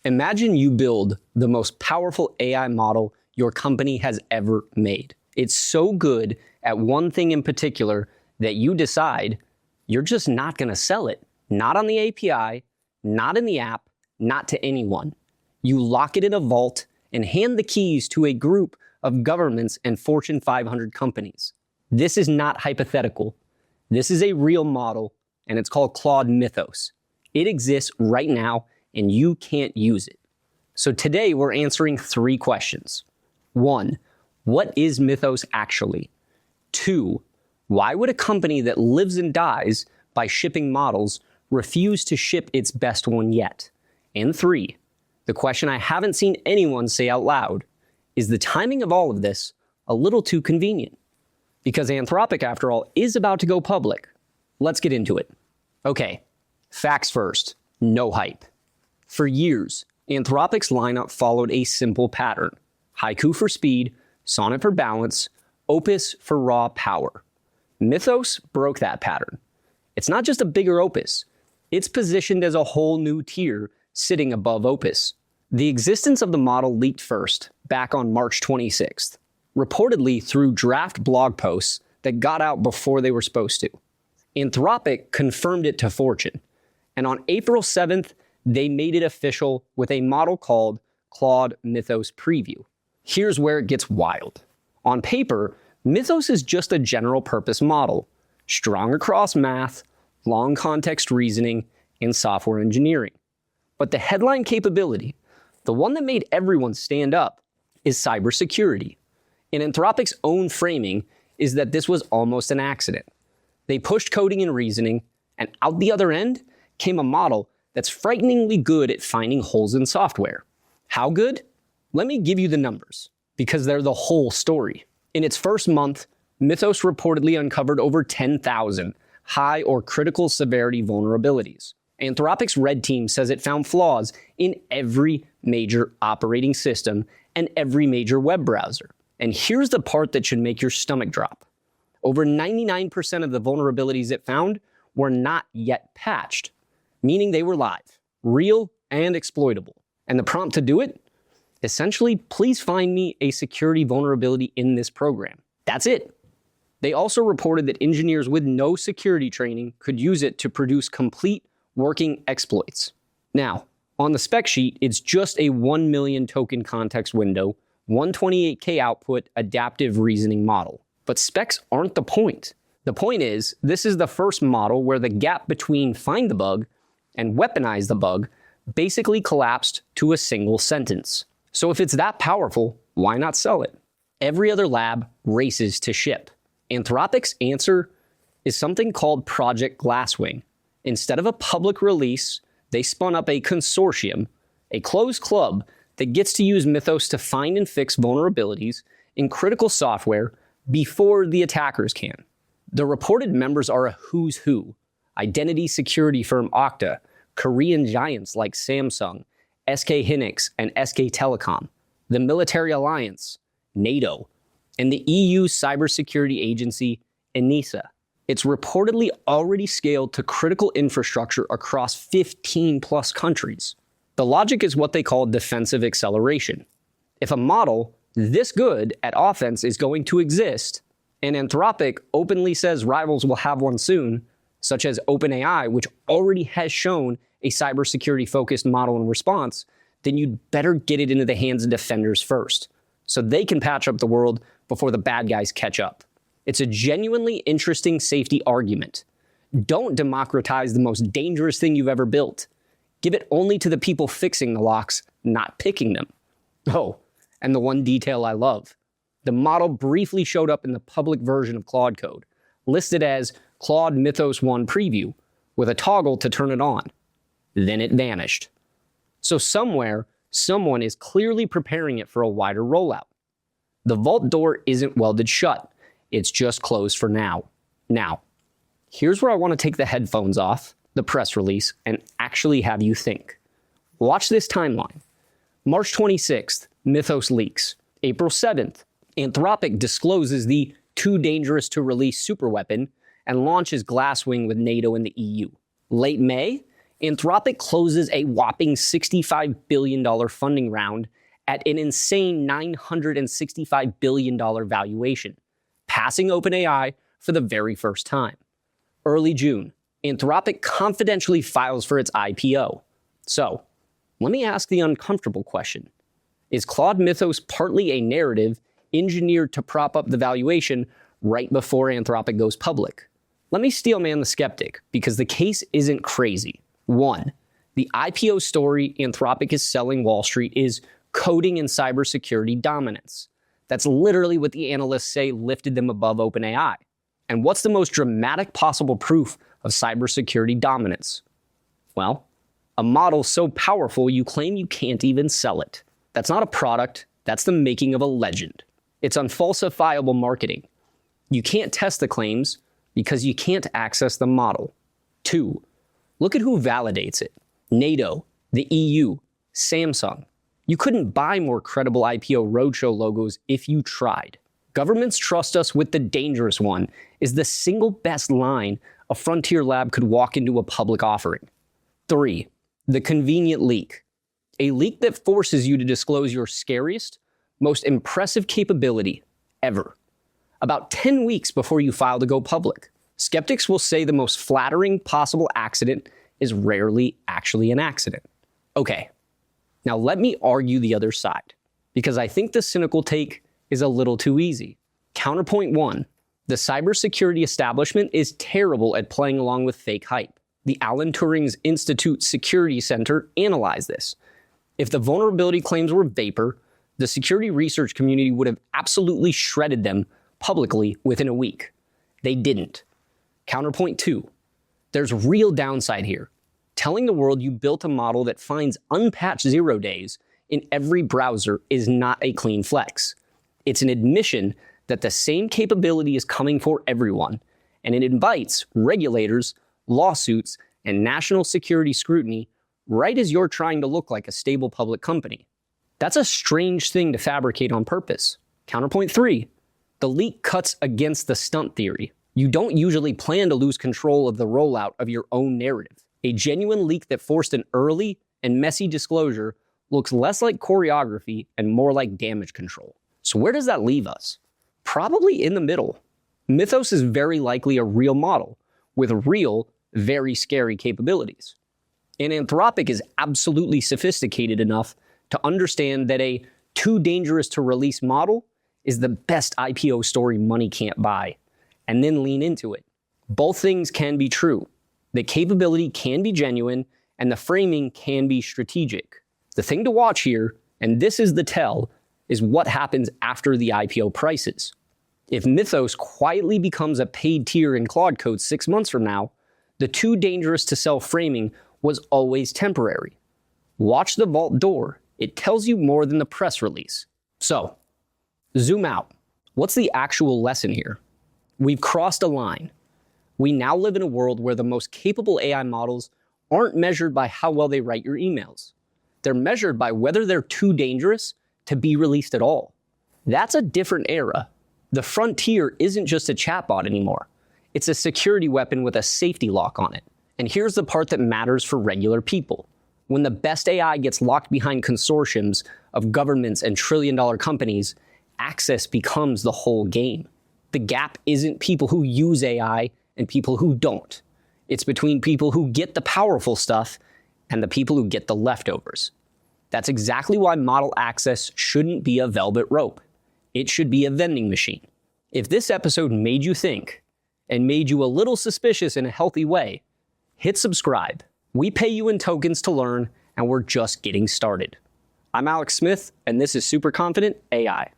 Imagine you build the most powerful AI model your company has ever made. It's so good at one thing in particular that you decide you're just not going to sell it. Not on the API, not in the app, not to anyone. You lock it in a vault and hand the keys to a group of governments and Fortune 500 companies. This is not hypothetical. This is a real model, and it's called Claude Mythos. It exists right now, and you can't use it. So today we're answering 3 questions. 1, what is Mythos actually? 2, why would a company that lives and dies by shipping models refuse to ship its best one yet? And 3, the question I haven't seen anyone say out loud, is the timing of all of this a little too convenient? Because Anthropic, after all, is about to go public. Let's get into it. Okay, facts first, no hype. For years, Anthropic's lineup followed a simple pattern. Haiku for speed, Sonnet for balance, Opus for raw power. Mythos broke that pattern. It's not just a bigger Opus. It's positioned as a whole new tier sitting above Opus. The existence of the model leaked first, back on March 26th, reportedly through draft blog posts that got out before they were supposed to. Anthropic confirmed it to Fortune, and on April 7th, they made it official with a model called Claude Mythos Preview. Here's where it gets wild. On paper, Mythos is just a general purpose model, strong across math, long context reasoning, and software engineering. But the headline capability, the one that made everyone stand up, is cybersecurity. In Anthropic's own framing is that this was almost an accident. They pushed coding and reasoning, and out the other end came a model that's frighteningly good at finding holes in software. How good? Let me give you the numbers, because they're the whole story. In its first month, Mythos reportedly uncovered over 10,000 high or critical severity vulnerabilities. Anthropic's red team says it found flaws in every major operating system and every major web browser. And here's the part that should make your stomach drop. Over 99% of the vulnerabilities it found were not yet patched, meaning they were live, real, and exploitable. And the prompt to do it? Essentially, please find me a security vulnerability in this program. That's it. They also reported that engineers with no security training could use it to produce complete working exploits. Now, on the spec sheet, it's just a 1 million token context window, 128K output adaptive reasoning model. But specs aren't the point. The point is, this is the first model where the gap between find the bug and weaponize the bug basically collapsed to a single sentence. So if it's that powerful, why not sell it? Every other lab races to ship. Anthropic's answer is something called Project Glasswing. Instead of a public release, they spun up a consortium, a closed club that gets to use Mythos to find and fix vulnerabilities in critical software before the attackers can. The reported members are a who's who: identity security firm Okta, Korean giants like Samsung, SK Hynix, and SK Telecom, the military alliance, NATO, and the EU cybersecurity agency, ENISA. It's reportedly already scaled to critical infrastructure across 15 plus countries. The logic is what they call defensive acceleration. If a model this good at offense is going to exist, and Anthropic openly says rivals will have one soon, such as OpenAI, which already has shown a cybersecurity-focused model in response, then you'd better get it into the hands of defenders first, so they can patch up the world before the bad guys catch up. It's a genuinely interesting safety argument. Don't democratize the most dangerous thing you've ever built. Give it only to the people fixing the locks, not picking them. Oh, and the one detail I love. The model briefly showed up in the public version of Claude Code, listed as Claude Mythos 1 Preview, with a toggle to turn it on. Then it vanished. So somewhere, someone is clearly preparing it for a wider rollout. The vault door isn't welded shut. It's just closed for now. Now, here's where I want to take the headphones off, the press release, and actually have you think. Watch this timeline. March 26th, Mythos leaks. April 7th, Anthropic discloses the too dangerous to release superweapon and launches Glasswing with NATO and the EU. Late May, Anthropic closes a whopping $65 billion funding round at an insane $965 billion valuation, passing OpenAI for the very first time. Early June, Anthropic confidentially files for its IPO. So, let me ask the uncomfortable question. Is Claude Mythos partly a narrative engineered to prop up the valuation right before Anthropic goes public? Let me steelman the skeptic, because the case isn't crazy. 1. The IPO story Anthropic is selling Wall Street is coding and cybersecurity dominance. That's literally what the analysts say lifted them above OpenAI. And what's the most dramatic possible proof of cybersecurity dominance? Well, a model so powerful you claim you can't even sell it. That's not a product, that's the making of a legend. It's unfalsifiable marketing. You can't test the claims because you can't access the model. 2. Look at who validates it. NATO, the EU, Samsung. You couldn't buy more credible IPO roadshow logos if you tried. Governments trust us with the dangerous one is the single best line a frontier lab could walk into a public offering. 3. The convenient leak. A leak that forces you to disclose your scariest, most impressive capability ever. About 10 weeks before you file to go public. Skeptics will say the most flattering possible accident is rarely actually an accident. Okay, now let me argue the other side, because I think the cynical take is a little too easy. Counterpoint 1, the cybersecurity establishment is terrible at playing along with fake hype. The Alan Turing's Institute Security Center analyzed this. If the vulnerability claims were vapor, the security research community would have absolutely shredded them publicly within a week. They didn't. Counterpoint 2, there's real downside here. Telling the world you built a model that finds unpatched 0 days in every browser is not a clean flex. It's an admission that the same capability is coming for everyone, and it invites regulators, lawsuits, and national security scrutiny right as you're trying to look like a stable public company. That's a strange thing to fabricate on purpose. Counterpoint 3, the leak cuts against the stunt theory. You don't usually plan to lose control of the rollout of your own narrative. A genuine leak that forced an early and messy disclosure looks less like choreography and more like damage control. So where does that leave us? Probably in the middle. Mythos is very likely a real model with real, very scary capabilities. And Anthropic is absolutely sophisticated enough to understand that a too dangerous to release model is the best IPO story money can't buy, and then lean into it. Both things can be true. The capability can be genuine, and the framing can be strategic. The thing to watch here, and this is the tell, is what happens after the IPO prices. If Mythos quietly becomes a paid tier in Claude Code 6 months from now, the too dangerous to sell framing was always temporary. Watch the vault door. It tells you more than the press release. So, zoom out. What's the actual lesson here? We've crossed a line. We now live in a world where the most capable AI models aren't measured by how well they write your emails. They're measured by whether they're too dangerous to be released at all. That's a different era. The frontier isn't just a chatbot anymore. It's a security weapon with a safety lock on it. And here's the part that matters for regular people. When the best AI gets locked behind consortiums of governments and trillion-dollar companies, access becomes the whole game. The gap isn't people who use AI and people who don't. It's between people who get the powerful stuff and the people who get the leftovers. That's exactly why model access shouldn't be a velvet rope. It should be a vending machine. If this episode made you think and made you a little suspicious in a healthy way, hit subscribe. We pay you in tokens to learn, and we're just getting started. I'm Alex Smith, and this is Super Confident AI.